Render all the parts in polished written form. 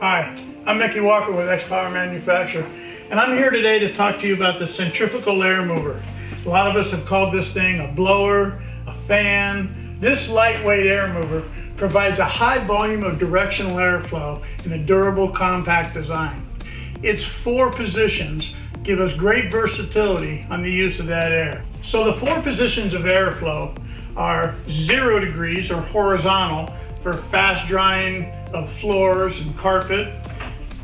Hi, I'm Mickey Walker with XPOWER Manufacturer, and I'm here today to talk to you about the centrifugal air mover. A lot of us have called this thing a blower, a fan. This lightweight air mover provides a high volume of directional airflow in a durable, compact design. Its 4 positions give us great versatility on the use of that air. So the 4 positions of airflow are 0 degrees or horizontal for fast drying of floors and carpet.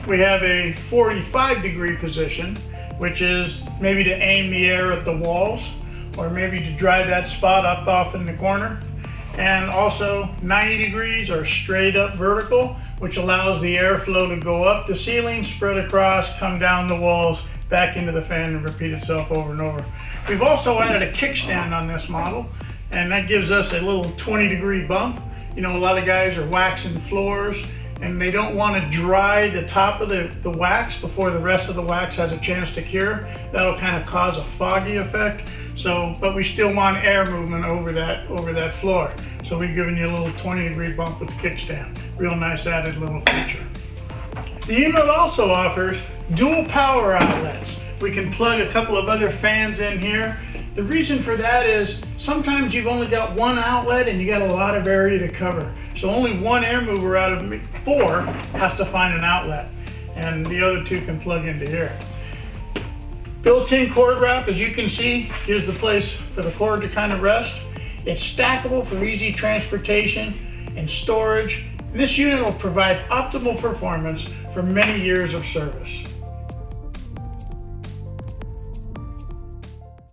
We have a 45-degree position, which is maybe to aim the air at the walls or maybe to dry that spot up off in the corner. And also 90 degrees or straight up vertical, which allows the airflow to go up the ceiling, spread across, come down the walls, back into the fan and repeat itself over and over. We've also added a kickstand on this model, and that gives us a little 20-degree bump. You know, a lot of guys are waxing floors and they don't want to dry the top of the wax before the rest of the wax has a chance to cure. That'll kind of cause a foggy effect. So, but we still want air movement over that floor. So we've given you a little 20-degree bump with the kickstand. Real nice added little feature. The unit also offers dual power outlets. We can plug a couple of other fans in here. The reason for that is sometimes you've only got one outlet and you got a lot of area to cover. So only one air mover out of 4 has to find an outlet, and the other 2 can plug into here. Built-in cord wrap, as you can see, gives the place for the cord to kind of rest. It's stackable for easy transportation and storage. And this unit will provide optimal performance for many years of service.